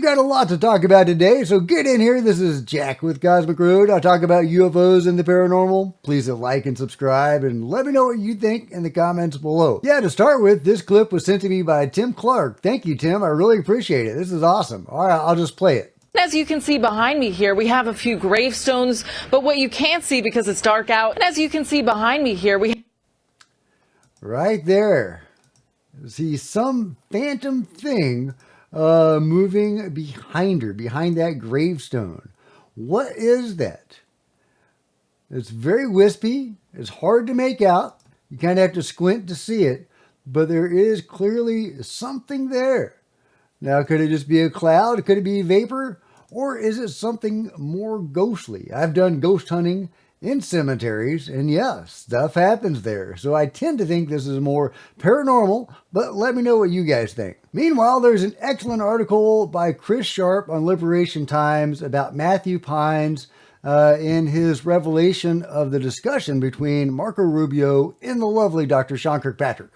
we've got a lot to talk about today, so get in here. This is Jack with Cosmic Road. I talk about UFOs and the paranormal. Please hit like and subscribe, and let me know what you think in the comments below. Yeah, to start with, this clip was sent to me by Tim Clark. Thank you, Tim. I really appreciate it. This is awesome. All right, I'll just play it. As you can see behind me here, we have a few gravestones, but what you can't see because it's dark out, and as you can see behind me here, we... Right there. See some phantom thing moving behind her, behind that gravestone. What is that? It's very wispy. It's hard to make out. You kind of have to squint to see it, but there is clearly something there. Now, could it just be a cloud? Could it be vapor? Or is it something more ghostly? I've done ghost hunting in cemeteries, and yeah, stuff happens there. So I tend to think this is more paranormal, but let me know what you guys think. Meanwhile, there's an excellent article by Chris Sharp on Liberation Times about Matthew Pines in his revelation of the discussion between Marco Rubio and the lovely Dr. Sean Kirkpatrick.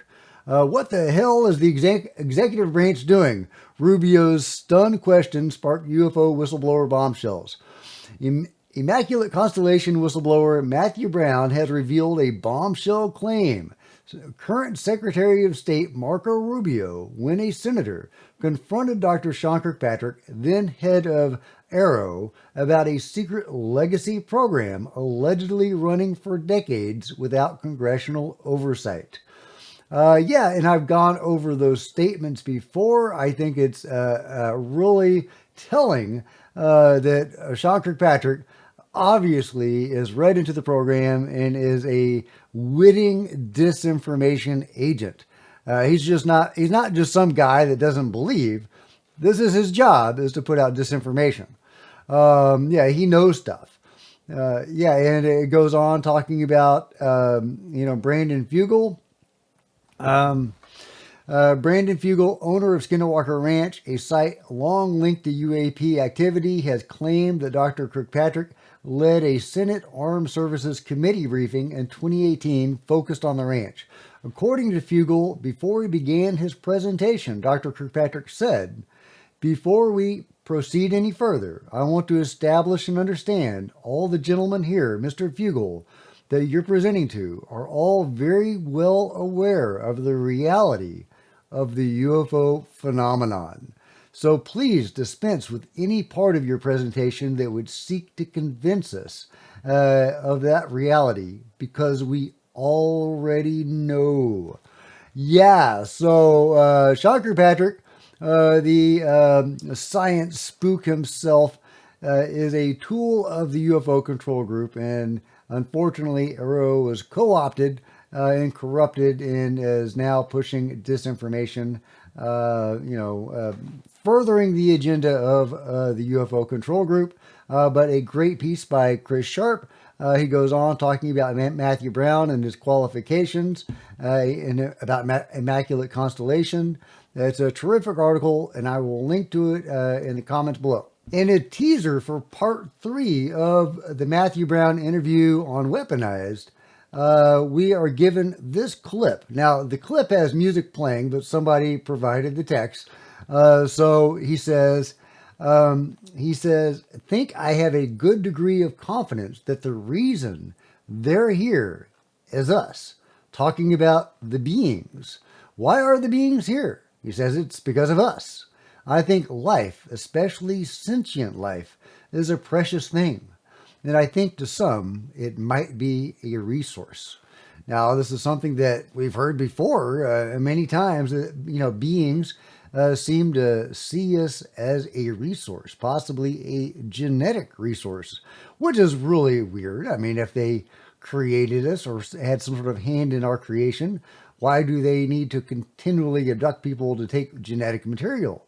What the hell is the executive branch doing? Rubio's stunned question sparked UFO whistleblower bombshells. Immaculate Constellation whistleblower Matthew Brown has revealed a bombshell claim. Current Secretary of State Marco Rubio, when a senator, confronted Dr. Sean Kirkpatrick, then head of AARO, about a secret legacy program allegedly running for decades without congressional oversight. Yeah, and I've gone over those statements before. I think it's really telling that Sean Kirkpatrick obviously is read into the program and is a witting disinformation agent. He's not just some guy that doesn't believe. This is his job, is to put out disinformation. Yeah, he knows stuff. Yeah, and it goes on talking about, Brandon Fugel. Brandon Fugel, owner of Skinwalker Ranch, a site long linked to UAP activity, has claimed that Dr. Kirkpatrick led a Senate Armed Services Committee briefing in 2018 focused on the ranch. According to Fugel, before he began his presentation, Dr. Kirkpatrick said, "Before we proceed any further, I want to establish and understand all the gentlemen here, Mr. Fugel, that you're presenting to are all very well aware of the reality of the UFO phenomenon. So please dispense with any part of your presentation that would seek to convince us of that reality, because we already know." Yeah, so Sean Kirkpatrick, the science spook himself, is a tool of the UFO control group, and unfortunately, AARO was co-opted and corrupted and is now pushing disinformation, furthering the agenda of the UFO control group. But a great piece by Chris Sharp. He goes on talking about Matthew Brown and his qualifications and about Immaculate Constellation. It's a terrific article, and I will link to it in the comments below. In a teaser for part 3 of the Matthew Brown interview on Weaponized, we are given this clip. Now, the clip has music playing, but somebody provided the text. So he says, "Think I have a good degree of confidence that the reason they're here is us, talking about the beings. Why are the beings here?" He says it's because of us. "I think life, especially sentient life, is a precious thing. And I think to some, it might be a resource." Now, this is something that we've heard before many times. Beings seem to see us as a resource, possibly a genetic resource, which is really weird. I mean, if they created us or had some sort of hand in our creation, why do they need to continually abduct people to take genetic material?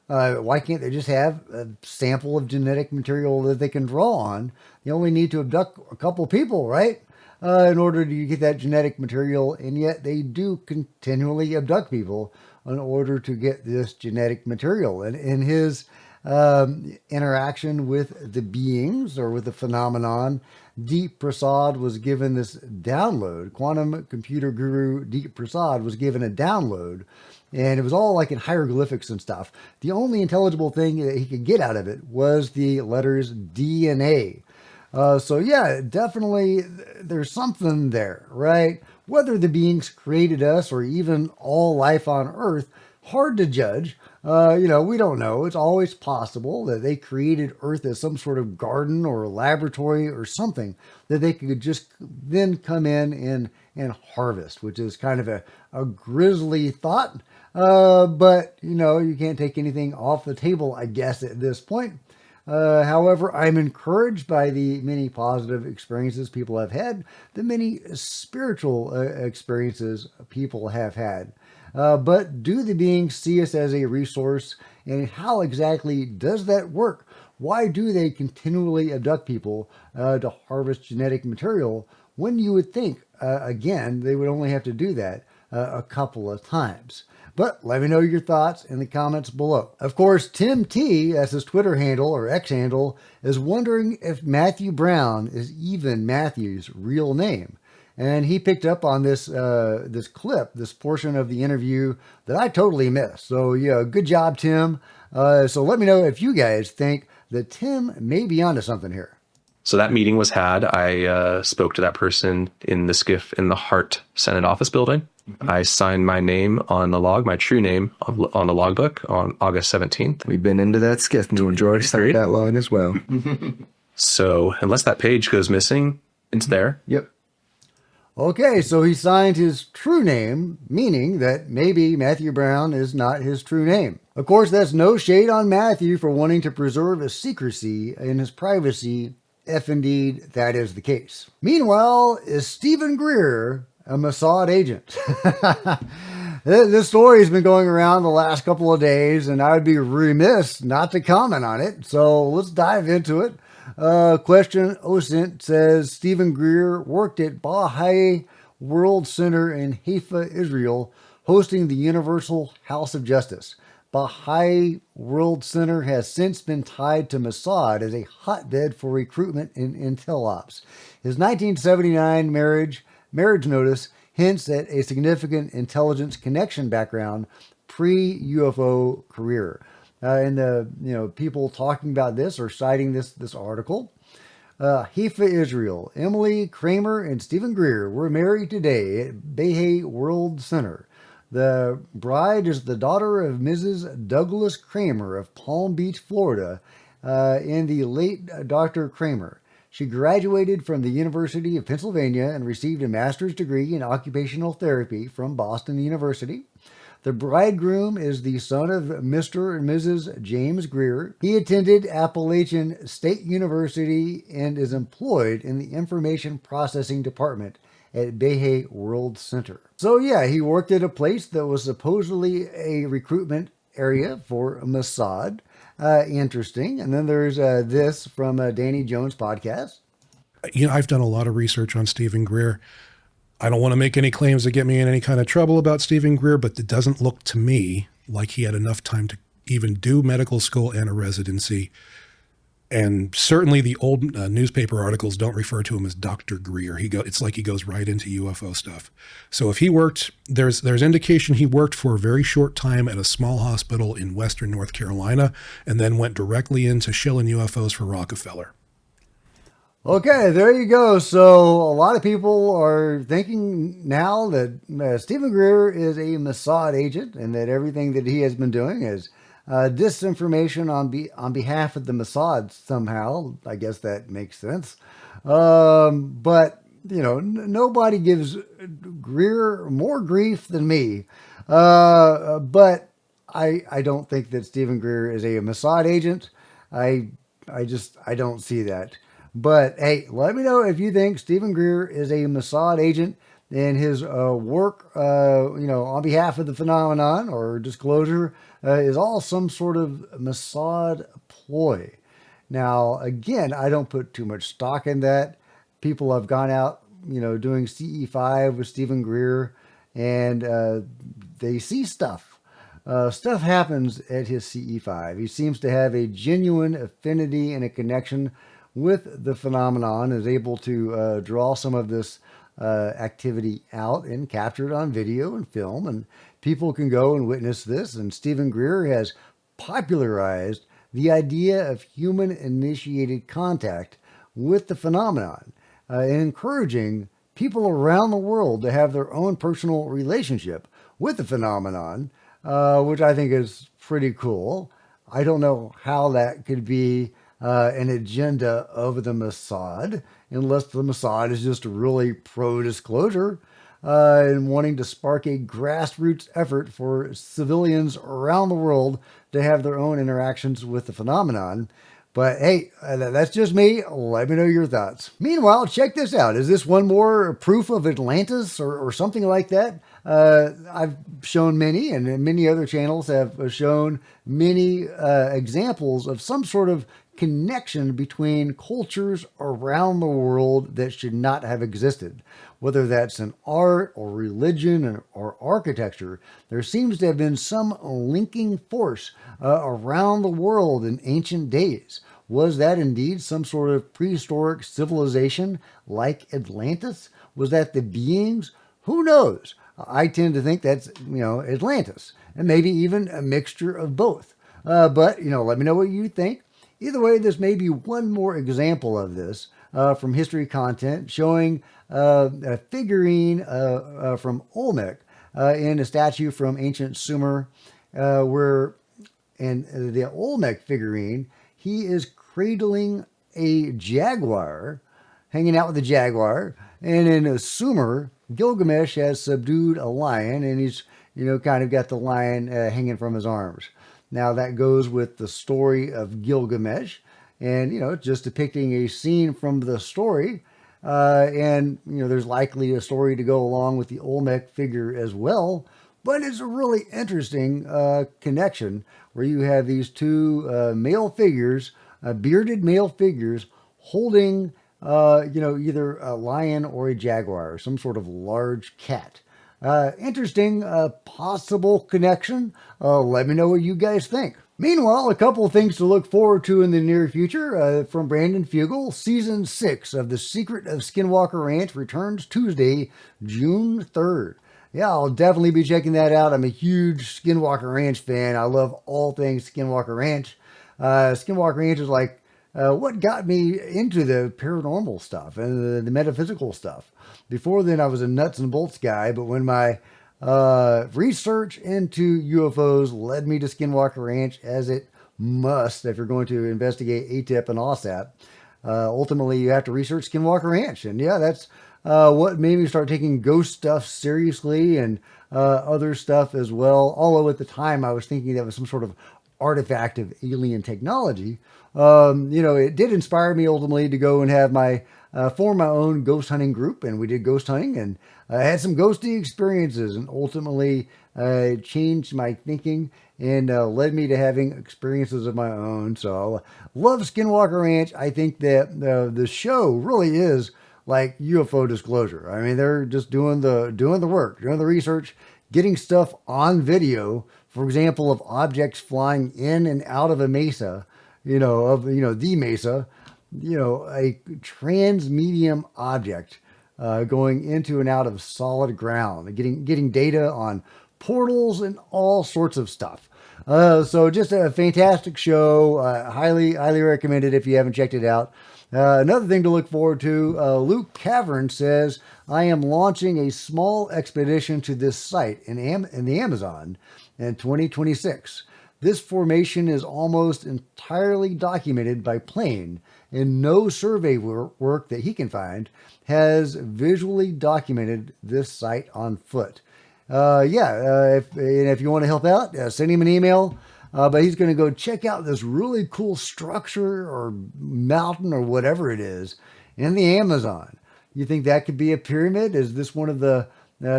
Why can't they just have a sample of genetic material that they can draw on? You only need to abduct a couple people, right? In order to get that genetic material, and yet they do continually abduct people in order to get this genetic material. And in his interaction with the beings or with the phenomenon, Deep Prasad was given this download. Quantum computer guru Deep Prasad was given a download and it was all like in hieroglyphics and stuff. The only intelligible thing that he could get out of it was the letters DNA. So yeah, definitely there's something there, right? Whether the beings created us or even all life on Earth, hard to judge. We don't know. It's always possible that they created Earth as some sort of garden or laboratory or something that they could just then come in and harvest, which is kind of a grisly thought. But, you can't take anything off the table, I guess, at this point. However, I'm encouraged by the many positive experiences people have had, the many spiritual experiences people have had. But do the beings see us as a resource, and how exactly does that work? Why do they continually abduct people to harvest genetic material when you would think, again, they would only have to do that a couple of times? But let me know your thoughts in the comments below. Of course, Tim T, that's his Twitter handle or X handle, is wondering if Matthew Brown is even Matthew's real name. And he picked up on this clip, this portion of the interview that I totally missed. So yeah, good job, Tim. So let me know if you guys think that Tim may be onto something here. So that meeting was had. I spoke to that person in the SCIF in the Hart Senate office building. I signed my name on the log, my true name on the logbook on August 17th. We've been into that SCIF and George signed that line as well. So unless that page goes missing, it's there. Yep. Okay, so he signed his true name, meaning that maybe Matthew Brown is not his true name. Of course, that's no shade on Matthew for wanting to preserve his secrecy and his privacy, if indeed that is the case. Meanwhile, is Stephen Greer a Mossad agent? This story has been going around the last couple of days, and I would be remiss not to comment on it. So let's dive into it. Question OSINT says Stephen Greer worked at Baha'i World Center in Haifa, Israel, hosting the Universal House of Justice. Baha'i World Center has since been tied to Mossad as a hotbed for recruitment in intel ops. His 1979 marriage notice hints at a significant intelligence connection background pre-UFO career. And the people talking about this or citing this article. Haifa, Israel. Emily Kramer and Stephen Greer were married today at Baha'i World Center. The bride is the daughter of Mrs. Douglas Kramer of Palm Beach, Florida, and the late Dr. Kramer. She graduated from the University of Pennsylvania and received a master's degree in occupational therapy from Boston University. The bridegroom is the son of Mr. and Mrs. James Greer. He attended Appalachian State University and is employed in the Information Processing Department at Baha'i World Center. So yeah, he worked at a place that was supposedly a recruitment area for Mossad. Interesting. And then there's this from Danny Jones' podcast. I've done a lot of research on Stephen Greer. I don't want to make any claims that get me in any kind of trouble about Stephen Greer, but it doesn't look to me like he had enough time to even do medical school and a residency. And certainly the old newspaper articles don't refer to him as Dr. Greer. It's like he goes right into UFO stuff. So if he worked, there's indication he worked for a very short time at a small hospital in Western North Carolina and then went directly into shilling UFOs for Rockefeller. Okay, there you go. So a lot of people are thinking now that Stephen Greer is a Mossad agent and that everything that he has been doing is disinformation on behalf of the Mossad somehow. I guess that makes sense. But, nobody gives Greer more grief than me. But I don't think that Stephen Greer is a Mossad agent. I don't see that. But hey, let me know if you think Stephen Greer is a Mossad agent and his work, on behalf of the phenomenon or disclosure is all some sort of Mossad ploy. Now, again, I don't put too much stock in that. People have gone out, doing CE5 with Stephen Greer, and they see stuff. Stuff happens at his CE5. He seems to have a genuine affinity and a connection with the phenomenon, is able to draw some of this activity out and capture it on video and film and People can go and witness this, and Stephen Greer has popularized the idea of human-initiated contact with the phenomenon, and encouraging people around the world to have their own personal relationship with the phenomenon, which I think is pretty cool. I don't know how that could be an agenda of the Mossad, unless the Mossad is just really pro-disclosure and wanting to spark a grassroots effort for civilians around the world to have their own interactions with the phenomenon. But hey, that's just me. Let me know your thoughts. Meanwhile, check this out. Is this one more proof of Atlantis or something like that? I've shown many, and many other channels have shown many examples of some sort of connection between cultures around the world that should not have existed. Whether that's in art or religion or architecture, there seems to have been some linking force around the world in ancient days. Was that indeed some sort of prehistoric civilization like Atlantis? Was that the beings? Who knows? I tend to think that's, Atlantis, and maybe even a mixture of both. But, let me know what you think. Either way, this may be one more example of this from history content, showing a figurine from Olmec in a statue from ancient Sumer, and the Olmec figurine, he is cradling a jaguar, hanging out with a jaguar, and in Sumer, Gilgamesh has subdued a lion, and he's, kind of got the lion hanging from his arms. Now that goes with the story of Gilgamesh, and, just depicting a scene from the story. And, there's likely a story to go along with the Olmec figure as well. But it's a really interesting connection where you have these two male figures, bearded male figures, holding, either a lion or a jaguar, or some sort of large cat. Interesting possible connection. Let me know what you guys think. Meanwhile, a couple of things to look forward to in the near future from Brandon Fugel. Season 6 of The Secret of Skinwalker Ranch returns Tuesday, June 3rd. Yeah, I'll definitely be checking that out. I'm a huge Skinwalker Ranch fan. I love all things Skinwalker Ranch. Skinwalker Ranch is like what got me into the paranormal stuff and the metaphysical stuff. Before then, I was a nuts and bolts guy, but when my research into UFOs led me to Skinwalker Ranch, as it must if you're going to investigate ATIP and OSAP, ultimately you have to research Skinwalker Ranch. And yeah, that's what made me start taking ghost stuff seriously, and other stuff as well. Although at the time I was thinking that was some sort of artifact of alien technology. It did inspire me ultimately to go and have form my own ghost hunting group, and we did ghost hunting, and I had some ghosty experiences, and ultimately changed my thinking and led me to having experiences of my own. So love Skinwalker Ranch. I think that the show really is like UFO disclosure. I mean, they're just doing the work, doing the research, getting stuff on video. For example, of objects flying in and out of a mesa, the mesa, a transmedium object going into and out of solid ground, getting data on portals and all sorts of stuff. So just a fantastic show. Highly recommend it if you haven't checked it out. Another thing to look forward to, Luke Cavern says, I am launching a small expedition to this site in the Amazon in 2026. This formation is almost entirely documented by plane, and no survey work that he can find has visually documented this site on foot. If you want to help out, send him an email. But he's going to go check out this really cool structure or mountain or whatever it is in the Amazon. You think that could be a pyramid? Is this one of the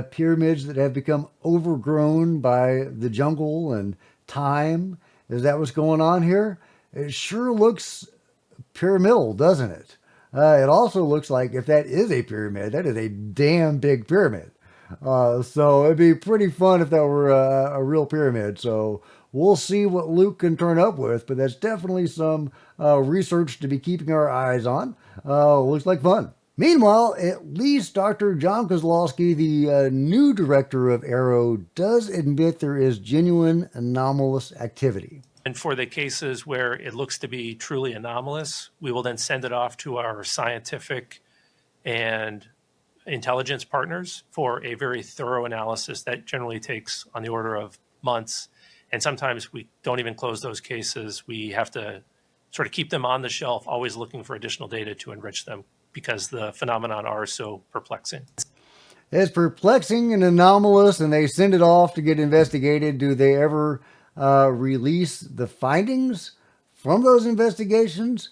pyramids that have become overgrown by the jungle and time? Is that what's going on here? It sure looks pyramidal, doesn't it? It also looks like if that is a pyramid, that is a damn big pyramid. So it'd be pretty fun if that were a real pyramid. So we'll see what Luke can turn up with, but that's definitely some research to be keeping our eyes on. Looks like fun. Meanwhile, at least Dr. John Kozlowski, the new director of Arrow, does admit there is genuine anomalous activity. And for the cases where it looks to be truly anomalous, we will then send it off to our scientific and intelligence partners for a very thorough analysis that generally takes on the order of months. And sometimes we don't even close those cases. We have to sort of keep them on the shelf, always looking for additional data to enrich them because the phenomenon are so perplexing. It's perplexing and anomalous, and they send it off to get investigated. Do they ever release the findings from those investigations?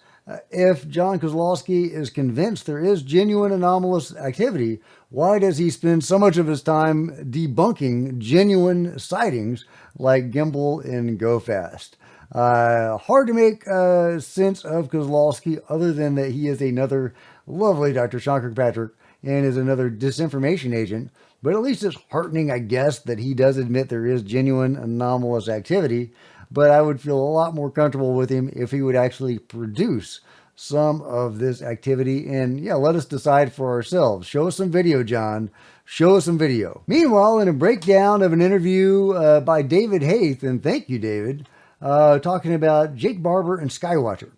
If John Kozlowski is convinced there is genuine anomalous activity, why does he spend so much of his time debunking genuine sightings like Gimbal and Go Fast? Hard to make sense of Kozlowski other than that he is another lovely Dr. Sean Kirkpatrick and is another disinformation agent. But at least it's heartening, I guess, that he does admit there is genuine anomalous activity. But I would feel a lot more comfortable with him if he would actually produce some of this activity. And yeah, let us decide for ourselves. Show us some video, John. Show us some video. Meanwhile, in a breakdown of an interview by David Haith, and thank you, David, talking about Jake Barber and Skywatcher.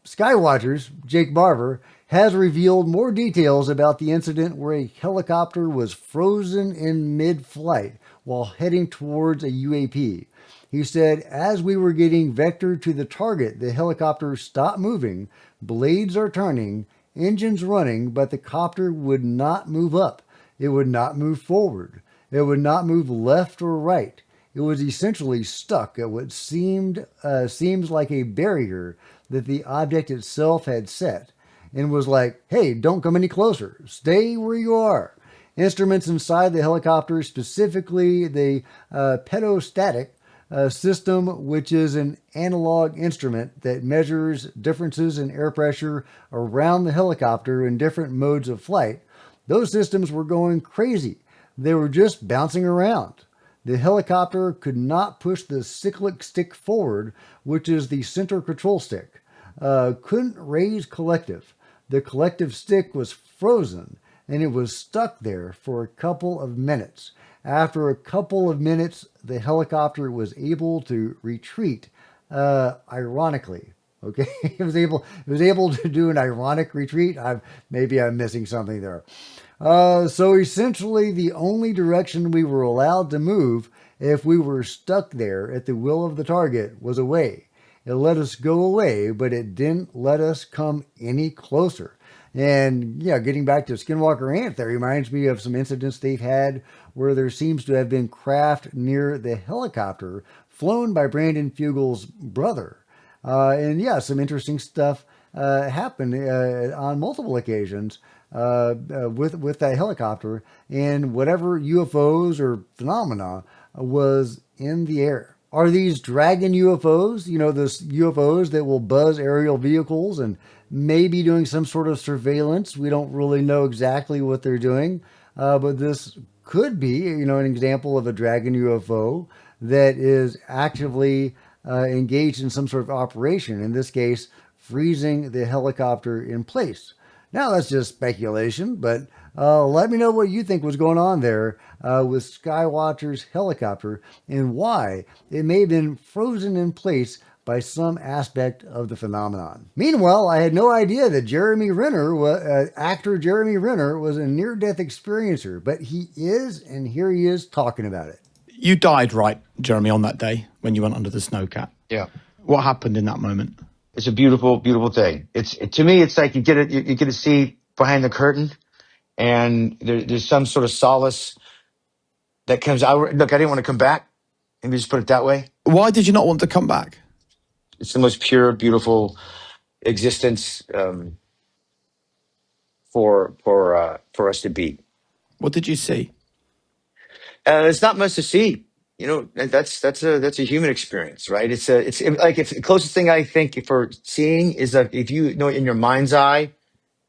Skywatcher's Jake Barber has revealed more details about the incident where a helicopter was frozen in mid-flight while heading towards a UAP. He said, as we were getting vectored to the target, the helicopter stopped moving, blades are turning, engines running, but the copter would not move up. It would not move forward. It would not move left or right. It was essentially stuck at what seems like a barrier that the object itself had set, and was like, hey, don't come any closer. Stay where you are. Instruments inside the helicopter, specifically the pedostatic system, which is an analog instrument that measures differences in air pressure around the helicopter in different modes of flight, those systems were going crazy. They were just bouncing around. The helicopter could not push the cyclic stick forward, which is the center control stick. Couldn't raise collective. The collective stick was frozen, and it was stuck there for a couple of minutes. After a couple of minutes, the helicopter was able to retreat, ironically. Okay, it was able to do an ironic retreat. Maybe I'm missing something there. So essentially, the only direction we were allowed to move if we were stuck there at the will of the target was away. It let us go away, but it didn't let us come any closer. And yeah, getting back to Skinwalker Ranch, that reminds me of some incidents they've had where there seems to have been craft near the helicopter flown by Brandon Fugel's brother. And yeah, some interesting stuff happened on multiple occasions with that helicopter and whatever UFOs or phenomena was in the air. Are these dragon UFOs? You know, those UFOs that will buzz aerial vehicles and maybe doing some sort of surveillance. We don't really know exactly what they're doing, but this could be, you know, an example of a dragon UFO that is actively engaged in some sort of operation. In this case, freezing the helicopter in place. Now that's just speculation, but let me know what you think was going on there with Skywatcher's helicopter and why it may have been frozen in place by some aspect of the phenomenon. Meanwhile, I had no idea that actor Jeremy Renner was a near-death experiencer, but he is, and here he is talking about it. You died, right, Jeremy, on that day when you went under the snowcat? Yeah. What happened in that moment? It's a beautiful, beautiful thing. To me, it's like you get to see behind the curtain, and there's some sort of solace that comes out. Look, I didn't want to come back. Let me just put it that way. Why did you not want to come back? It's the most pure, beautiful existence for us to be. What did you see? It's not much to see. You know, that's a human experience, right? It's like the closest thing I think for seeing is that if you know in your mind's eye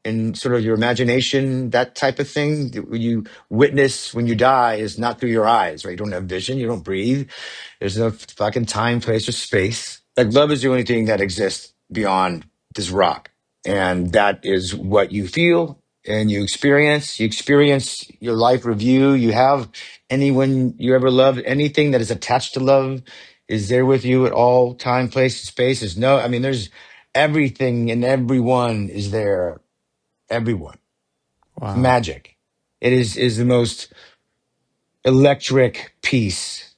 and sort of your imagination, that type of thing that you witness when you die is not through your eyes, right? You don't have vision, you don't breathe. There's no fucking time, place, or space. Like love is the only thing that exists beyond this rock. And that is what you feel and you experience. You experience your life review. You have anyone you ever loved, anything that is attached to love is there with you at all time, place, space. There's no, I mean, there's everything and everyone is there. Everyone. It's Wow. magic. It is the most electric piece.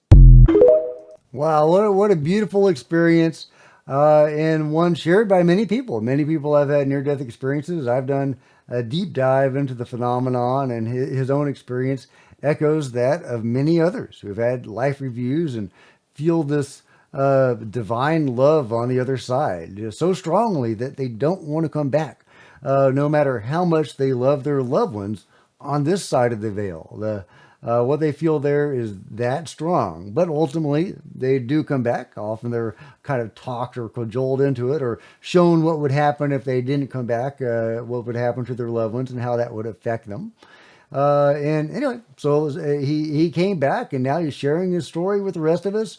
Wow, what a beautiful experience, and one shared by many people. Many people have had near-death experiences. I've done a deep dive into the phenomenon, and his own experience echoes that of many others who have had life reviews and feel this divine love on the other side so strongly that they don't want to come back, no matter how much they love their loved ones on this side of the veil. What they feel there is that strong, but ultimately they do come back. Often they're kind of talked or cajoled into it, or shown what would happen if they didn't come back, what would happen to their loved ones and how that would affect them. And anyway, so he came back, and now he's sharing his story with the rest of us.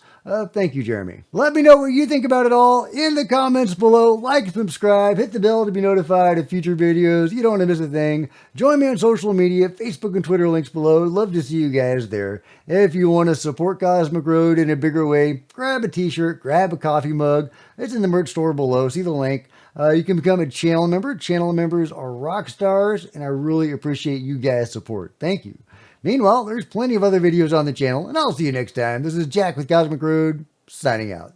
Thank you, Jeremy. Let me know what you think about it all in the comments below. Like and subscribe. Hit the bell to be notified of future videos. You don't want to miss a thing. Join me on social media, Facebook and Twitter links below. Love to see you guys there. If you want to support Cosmic Road in a bigger way, grab a t-shirt, grab a coffee mug. It's in the merch store below. See the link. You can become a channel member. Channel members are rock stars, and I really appreciate you guys' support. Thank you. Meanwhile, there's plenty of other videos on the channel, and I'll see you next time. This is Jack with Cosmic Road, signing out.